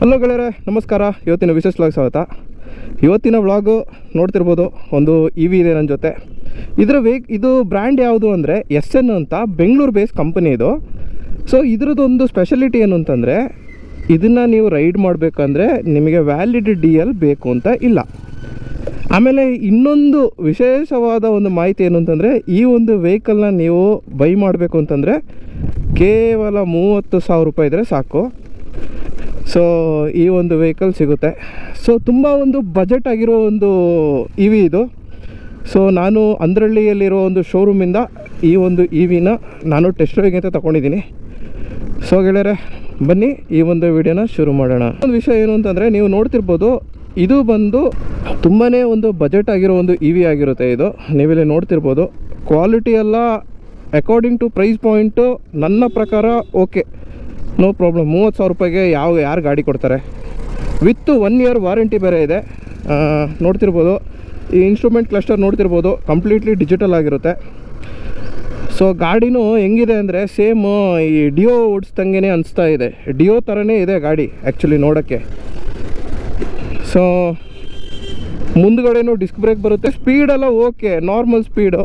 Hello ಗೆಳೆಯರೆ, ನಮಸ್ಕಾರ. ಇವತ್ತಿನ ವಿಶೇಷ ವ್ಲಾಗ್ ಸ್ವಾಗತ. ಇವತ್ತಿನ ವ್ಲಾಗು ನೋಡ್ತಿರ್ಬೋದು, ಒಂದು ಇ ವಿ ಇದೆ ನನ್ನ ಜೊತೆ. ಇದು ಬ್ರ್ಯಾಂಡ್ ಯಾವುದು ಅಂದರೆ SN ಅಂತ, ಬೆಂಗಳೂರು ಬೇಸ್ ಕಂಪನಿ ಇದು. ಸೊ ಇದ್ರದ್ದೊಂದು ಸ್ಪೆಷಾಲಿಟಿ ಏನು ಅಂತಂದರೆ, ಇದನ್ನು ನೀವು ರೈಡ್ ಮಾಡಬೇಕಂದ್ರೆ ನಿಮಗೆ ವ್ಯಾಲಿಡ್ DL ಬೇಕು ಅಂತ ಇಲ್ಲ. ಆಮೇಲೆ ಇನ್ನೊಂದು ವಿಶೇಷವಾದ ಒಂದು ಮಾಹಿತಿ ಏನು ಅಂತಂದರೆ, ಈ ಒಂದು ವೆಹಿಕಲ್ನ ನೀವು ಬೈ ಮಾಡಬೇಕು ಅಂತಂದರೆ ಕೇವಲ 30,000 ರೂಪಾಯಿ ಇದ್ದರೆ ಸಾಕು. ಸೊ ಈ ಒಂದು ವೆಹಿಕಲ್ ಸಿಗುತ್ತೆ. ಸೊ ತುಂಬ ಒಂದು ಬಜೆಟ್ ಆಗಿರೋ ಒಂದು ಇ ವಿ ಇದು. ಸೊ ನಾನು ಅಂದ್ರಳ್ಳಿಯಲ್ಲಿರೋ ಒಂದು ಶೋರೂಮಿಂದ ಈ ಒಂದು ಇ ವಿನ ನಾನು ಟೆಸ್ಟ್ ಡ್ರೈವಿಂಗ್ ಅಂತ ತೊಗೊಂಡಿದ್ದೀನಿ. ಸೊ ಗೆಳೆಯರೆ, ಬನ್ನಿ ಈ ಒಂದು ವಿಡಿಯೋನ ಶುರು ಮಾಡೋಣ. ಒಂದು ವಿಷಯ ಏನು ಅಂತಂದರೆ, ನೀವು ನೋಡ್ತಿರ್ಬೋದು, ಇದು ಬಂದು ತುಂಬಾ ಒಂದು ಬಜೆಟ್ ಆಗಿರೋ ಒಂದು ಇ ವಿ ಆಗಿರುತ್ತೆ. ಇದು ನೀವಿಲ್ಲಿ ನೋಡ್ತಿರ್ಬೋದು, ಕ್ವಾಲಿಟಿ ಎಲ್ಲ ಅಕಾರ್ಡಿಂಗ್ ಟು ಪ್ರೈಸ್ ಪಾಯಿಂಟು ನನ್ನ ಪ್ರಕಾರ ಓಕೆ, ನೋ ಪ್ರಾಬ್ಲಮ್. 30,000 ರೂಪಾಯಿಗೆ ಯಾರು ಗಾಡಿ ಕೊಡ್ತಾರೆ? ವಿತ್ 1 ಇಯರ್ ವಾರಂಟಿ ಬೇರೆ ಇದೆ. ನೋಡ್ತಿರ್ಬೋದು, ಈ ಇನ್ಸ್ಟ್ರೂಮೆಂಟ್ ಕ್ಲಸ್ಟರ್ ನೋಡ್ತಿರ್ಬೋದು, ಕಂಪ್ಲೀಟ್ಲಿ ಡಿಜಿಟಲ್ ಆಗಿರುತ್ತೆ. ಸೊ ಗಾಡಿನೂ ಹೆಂಗಿದೆ ಅಂದರೆ, ಸೇಮ್ ಈ ಡಿಯೋ ಓಡಿಸ್ದಂಗೆ ಅನಿಸ್ತಾ ಇದೆ. ಡಿಯೋ ಥರನೇ ಇದೆ ಗಾಡಿ ಆ್ಯಕ್ಚುಲಿ ನೋಡೋಕ್ಕೆ. ಸೊ ಮುಂದ್ಗಡೆನೂ ಡಿಸ್ಕ್ ಬ್ರೇಕ್ ಬರುತ್ತೆ. ಸ್ಪೀಡೆಲ್ಲ ಓಕೆ, ನಾರ್ಮಲ್ ಸ್ಪೀಡು.